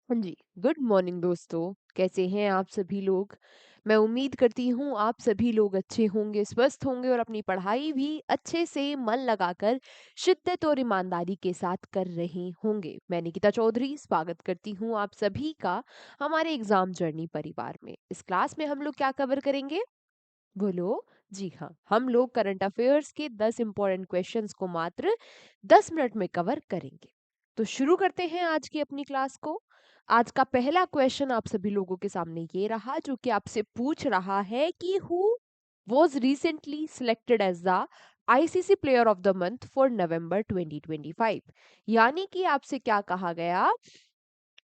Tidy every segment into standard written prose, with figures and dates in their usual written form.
हाँ जी, good morning दोस्तों। कैसे हैं आप सभी लोग? मैं उम्मीद करती हूँ आप सभी लोग अच्छे होंगे, स्वस्थ होंगे और अपनी पढ़ाई भी अच्छे से मन लगाकर शिद्दत और ईमानदारी के साथ कर रहे होंगे। मैं निकिता चौधरी स्वागत करती हूँ आप सभी का हमारे एग्जाम जर्नी परिवार में। इस क्लास में हम लोग क्या कवर करेंगे? बोलो। जी हाँ, हम लोग करंट अफेयर्स के 10 इंपॉर्टेंट क्वेश्चंस को मात्र 10 मिनट में कवर करेंगे। तो शुरू करते हैं आज की अपनी क्लास को। आज का पहला क्वेश्चन आप सभी लोगों के सामने ये रहा, जो कि आपसे पूछ रहा है कि who was recently selected as the ICC player of the month for November 2025। यानी कि आपसे क्या कहा गया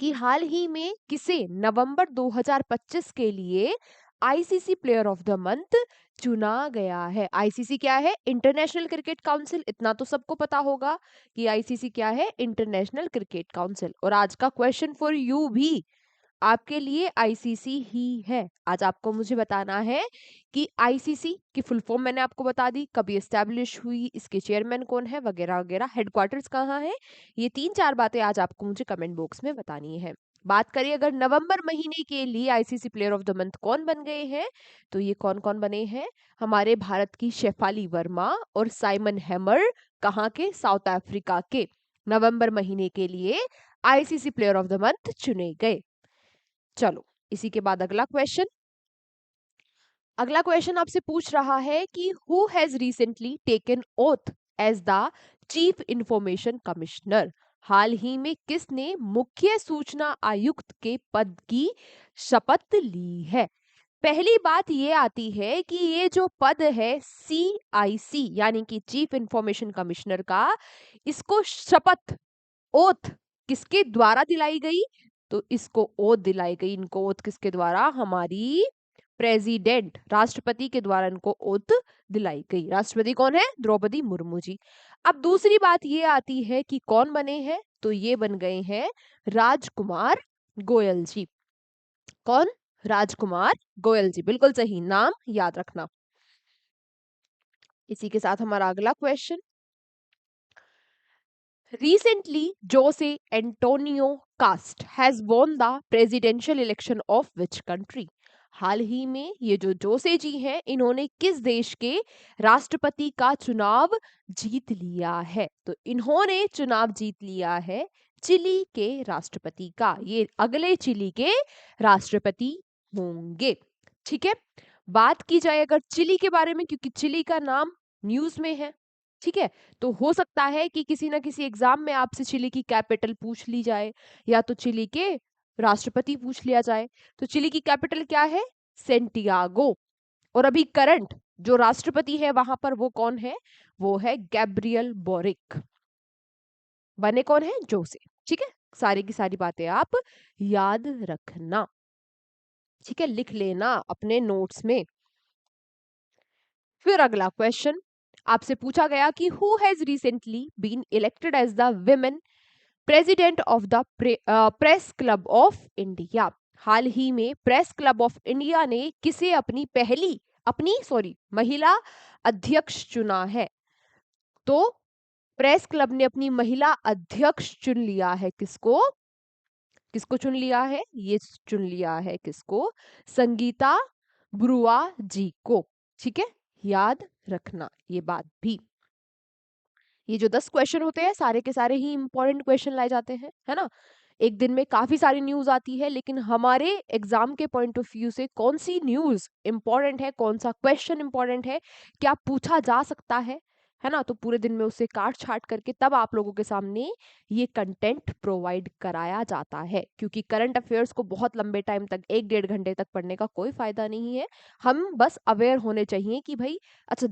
कि हाल ही में किसे नवंबर 2025 के लिए ICC player of the month चुना गया है। आईसीसी क्या है? International cricket council. इतना तो सबको पता होगा कि आईसीसी क्या है? International cricket council. और आज का क्वेश्चन फॉर यू भी आपके लिए आईसीसी ही है। आज आपको मुझे बताना है कि आईसीसी की फुल फॉर्म मैंने आपको बता दी, कभी एस्टैब्लिश हुई, इसके चेयरमैन कौन है, वगैरह वगैरह, हेडक्वार्टर्स कहाँ है। ये 3-4 बातें आज आपको मुझे कमेंट बॉक्स में बतानी है। बात करिए अगर नवंबर महीने के लिए ICC player of the month कौन बन गए हैं, तो ये कौन कौन बने हैं? हमारे भारत की शेफाली वर्मा और साइमन हैमर, कहाँ के? साउथ अफ्रीका के, नवंबर महीने के लिए ICC player of the month चुने गए। चलो, इसी के बाद अगला क्वेश्चन आपसे पूछ रहा है कि who has recently taken oath as the chief information commissioner. हाल ही में किसने मुख्य सूचना आयुक्त के पद की शपथ ली है? पहली बात ये आती है कि ये जो पद है सीआईसी यानी कि चीफ इंफॉर्मेशन कमिश्नर का, इसको शपथ, ओथ किसके द्वारा दिलाई गई? तो इसको ओथ दिलाई गई, इनको ओथ किसके द्वारा? हमारी प्रेसिडेंट, राष्ट्रपति के द्वारा इनको ओथ दिलाई गई। राष्ट्रपति कौन है? द्रौपदी मुर्मू जी। अब दूसरी बात ये आती है कि कौन बने हैं, तो ये बन गए हैं राजकुमार गोयल जी। कौन? राजकुमार गोयल जी, बिल्कुल सही, नाम याद रखना। इसी के साथ हमारा अगला question, recently Jose Antonio Cast has won the presidential election of which country? हाल ही में ये जो जोसे जी हैं, इन्होंने किस देश के राष्ट्रपति का चुनाव जीत लिया है? तो इन्होंने चुनाव जीत लिया है चिली के राष्ट्रपति का। ये अगले चिली के राष्ट्रपति होंगे। ठीक है, बात की जाए अगर चिली के बारे में, क्योंकि चिली का नाम न्यूज में है, ठीक है, तो हो सकता है कि किसी ना किसी एग्जाम में आपसे चिली की कैपिटल पूछ ली जाए, या तो चिली के राष्ट्रपति पूछ लिया जाए। तो चिली की कैपिटल क्या है? सेंटियागो। और अभी करंट जो राष्ट्रपति है वहां पर, वो कौन है? वो है गैब्रियल बोरिक। बने कौन है? जोसे। ठीक है, सारी की सारी बातें आप याद रखना। ठीक है, लिख लेना अपने नोट्स में। फिर अगला क्वेश्चन आपसे पूछा गया कि who has recently been elected as the women president of the press club of India. हाल ही में प्रेस क्लब ऑफ इंडिया ने किसे अपनी महिला अध्यक्ष चुना है? तो प्रेस क्लब ने अपनी महिला अध्यक्ष चुन लिया है। किसको? किसको चुन लिया है? ये चुन लिया है किसको? संगीता बरुआ जी को। ठीक है, याद रखना ये बात भी। ये जो 10 क्वेश्चन होते हैं, सारे के सारे ही इंपॉर्टेंट क्वेश्चन लाए जाते हैं, है ना। एक दिन में काफी सारी न्यूज आती है, लेकिन हमारे एग्जाम के पॉइंट ऑफ व्यू से कौन सी न्यूज इंपॉर्टेंट है, कौन सा क्वेश्चन इंपॉर्टेंट है, क्या पूछा जा सकता है ना, तो पूरे दिन में उसे काट छाट करके तब आप लोगों के सामने ये कंटेंट प्रोवाइड कराया जाता है। क्योंकि करंट अफेयर्स को बहुत लंबे टाइम तक, 1-1.5 घंटे तक पढ़ने का कोई फायदा नहीं है। हम बस अवेयर होने चाहिए कि भाई अच्छा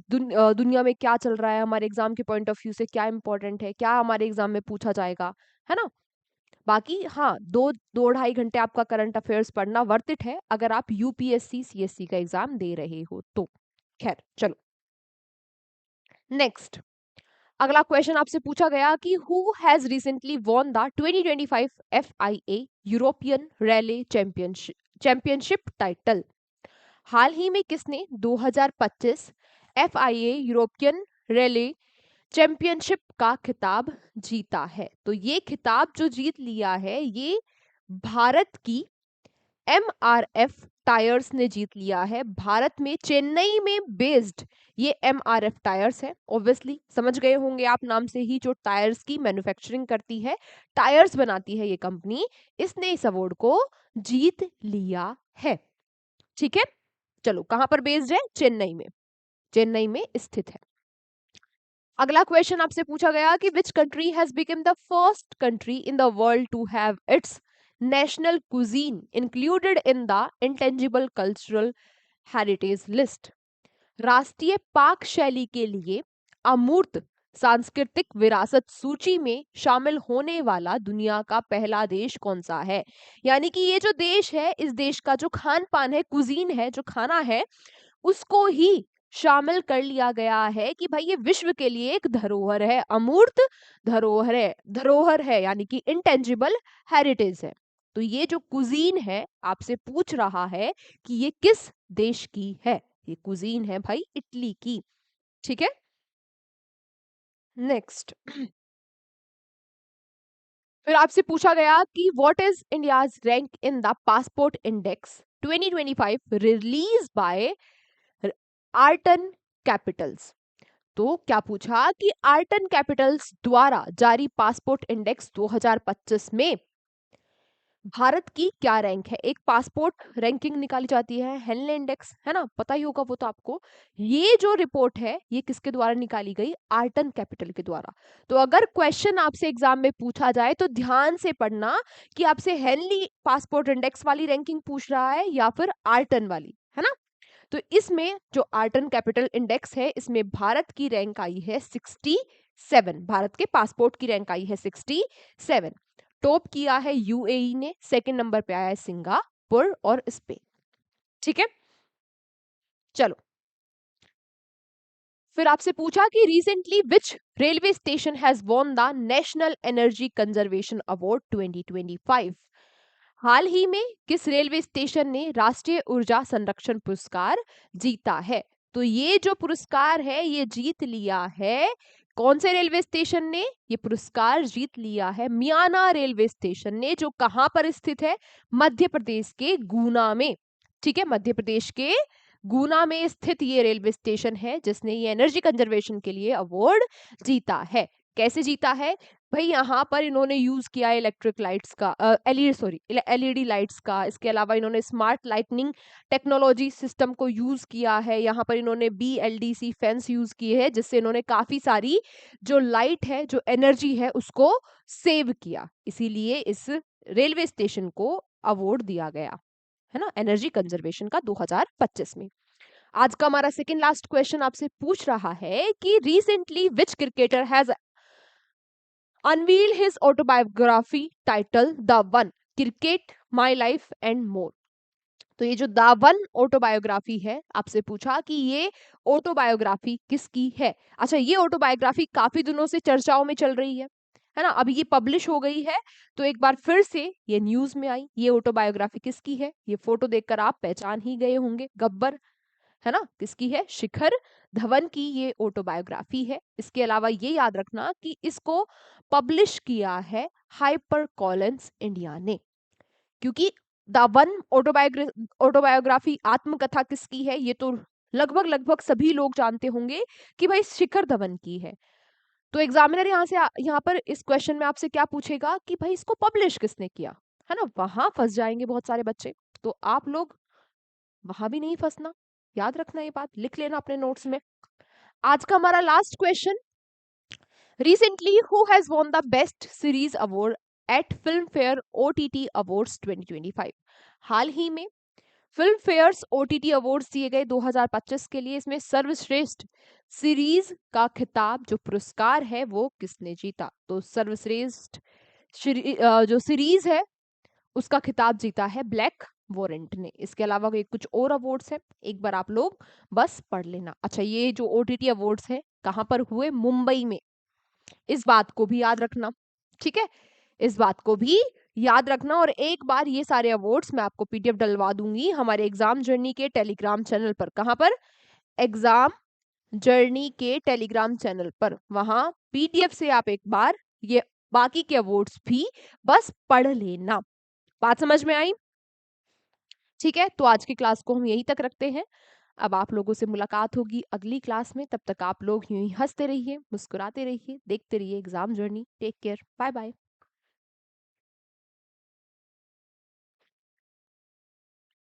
दुनिया में क्या चल रहा है, हमारे एग्जाम के पॉइंट ऑफ व्यू से क्या इंपॉर्टेंट है, क्या हमारे एग्जाम में पूछा जाएगा, है ना। बाकी हाँ, 2-2.5 घंटे आपका करंट अफेयर्स पढ़ना वर्थ इट है अगर आप यूपीएससी सीएससी का एग्जाम दे रहे हो तो। खैर चलो, नेक्स्ट अगला क्वेश्चन आपसे पूछा गया कि who has recently won the 2025 FIA European rally championship title. हाल ही में किसने 2025 एफआईए यूरोपियन रैली चैंपियनशिप का खिताब जीता है? तो ये खिताब जो जीत लिया है, ये भारत की एमआरएफ टायर्स ने जीत लिया है। भारत में चेन्नई में बेस्ड ये एमआरएफ टायर्स है। ऑब्वियसली समझ गए होंगे आप नाम से ही, जो टायर्स की मैन्युफैक्चरिंग करती है, टायर्स बनाती है ये कंपनी, इसने इस अवार्ड को जीत लिया है। ठीक है, चलो कहां पर बेस्ड है? चेन्नई में, चेन्नई में स्थित है। अगला क्वेश्चन आपसे पूछा गया कि which country has become the first country in the world to have its national cuisine included in the intangible cultural heritage list. राष्ट्रीय पाक शैली के लिए अमूर्त सांस्कृतिक विरासत सूची में शामिल होने वाला दुनिया का पहला देश कौन सा है? यानी कि ये जो देश है, इस देश का जो खान पान है, कुजीन है, जो खाना है, उसको ही शामिल कर लिया गया है कि भाई ये विश्व के लिए एक धरोहर है, अमूर्त धरोहर है, धरोहर है, यानी कि इंटेंजिबल हेरिटेज है। तो ये जो कुजीन है आपसे पूछ रहा है कि ये किस देश की है? ये कुजीन है भाई इटली की। ठीक है, नेक्स्ट फिर आपसे पूछा गया कि what is India's rank in the passport index 2025 release by Arton Capitals. तो क्या पूछा कि आर्टन कैपिटल्स द्वारा जारी पासपोर्ट इंडेक्स 2025 में भारत की क्या रैंक है? एक पासपोर्ट रैंकिंग निकाली जाती है, हेनले इंडेक्स, है ना, पता ही होगा वो तो आपको। ये जो रिपोर्ट है ये किसके द्वारा निकाली गई? आर्टन कैपिटल के द्वारा। तो अगर क्वेश्चन आपसे एग्जाम में पूछा जाए तो ध्यान से पढ़ना कि आपसे हेनली पासपोर्ट इंडेक्स वाली रैंकिंग पूछ रहा है या फिर आर्टन वाली, है ना। तो इसमें जो आर्टन कैपिटल इंडेक्स है, इसमें भारत की रैंक आई है 67। भारत के पासपोर्ट की रैंक आई है 67। टॉप किया है यूएई ने, सेकंड नंबर पे आया है सिंगापुर और स्पेन। ठीक है, चलो फिर आपसे पूछा कि recently which railway station has won the national energy conservation award 2025। हाल ही में किस रेलवे स्टेशन ने राष्ट्रीय ऊर्जा संरक्षण पुरस्कार जीता है? तो ये जो पुरस्कार है ये जीत लिया है कौन से रेलवे स्टेशन ने? ये पुरस्कार जीत लिया है मियाना रेलवे स्टेशन ने, जो कहां पर स्थित है? मध्य प्रदेश के गुना में। ठीक है, मध्य प्रदेश के गुना में स्थित ये रेलवे स्टेशन है जिसने ये एनर्जी कंजर्वेशन के लिए अवार्ड जीता है। कैसे जीता है भाई? यहाँ पर इन्होंने यूज किया है इलेक्ट्रिक लाइट्स का, एलईडी लाइट्स का। इसके अलावा इन्होंने स्मार्ट लाइटनिंग टेक्नोलॉजी सिस्टम को यूज किया है। यहाँ पर इन्होंने BLDC फैंस यूज किए हैं जिससे इन्होंने काफी सारी जो लाइट है, जो एनर्जी है, उसको सेव किया। इसीलिए इस रेलवे स्टेशन को अवार्ड दिया गया है ना, एनर्जी कंजर्वेशन का 2025 में। आज का हमारा सेकंड लास्ट क्वेश्चन आपसे पूछ रहा है कि recently which cricketer has unveiled his autobiography titled The One Cricket My Life and More। तो ये जो द वन ऑटोबायोग्राफी है, आपसे पूछा कि ये ऑटोबायोग्राफी किसकी है। अच्छा, ये ऑटोबायोग्राफी काफी दिनों से चर्चाओं में चल रही है ना, अभी ये पब्लिश हो गई है तो एक बार फिर से ये न्यूज में आई। ये ऑटोबायोग्राफी किसकी है? ये फोटो देखकर आप पहचान ही गए होंगे, गब्बर, है ना, किसकी है? शिखर धवन की ये ऑटोबायोग्राफी है। इसके अलावा ये याद रखना कि इसको पब्लिश किया है हाइपर कॉलिंस इंडिया ने। क्योंकि द वन ऑटोबायोग्राफी आत्मकथा किसकी है ये तो लगभग लगभग सभी लोग जानते होंगे कि भाई शिखर धवन की है। तो एग्जामिनर यहाँ पर इस क्वेश्चन में आपसे क्या पूछेगा कि भाई इसको पब्लिश किसने किया, है ना। वहां फंस जाएंगे बहुत सारे बच्चे, तो आप लोग वहां भी नहीं फंसना, याद रखना, ये बात लिख लेना अपने नोट्स में। आज का हमारा last question, recently who has won the best series award eight film fair OTT awards 2025। हाल ही में फिल्म फेयर्स OTT अवार्ड्स दिए गए 2025 के लिए। इसमें सर्वश्रेष्ठ सीरीज का खिताब, जो पुरस्कार है, वो किसने जीता? तो सर्वश्रेष्ठ जो सीरीज है उसका खिताब जीता है ब्लैक वॉरेंट ने। इसके अलावा कुछ और अवार्ड्स हैं, एक बार आप लोग बस पढ़ लेना। अच्छा, ये जो OTT अवार्ड्स है कहां पर हुए? मुंबई में। इस बात को भी याद रखना, ठीक है, इस बात को भी याद रखना। और एक बार ये सारे अवार्ड्स मैं आपको PDF डलवा दूंगी हमारे एग्जाम जर्नी के टेलीग्राम चैनल पर। कहां पर? एग्जाम जर्नी के टेलीग्राम चैनल पर। वहां PDF से आप एक बार ये बाकी के अवार्ड्स भी बस पढ़ लेना, बात समझ में आई? ठीक है, तो आज की क्लास को हम यहीं तक रखते हैं। अब आप लोगों से मुलाकात होगी अगली क्लास में, तब तक आप लोग यूँ ही हँसते रहिए, मुस्कुराते रहिए, देखते रहिए exam journey. Take care, bye-bye.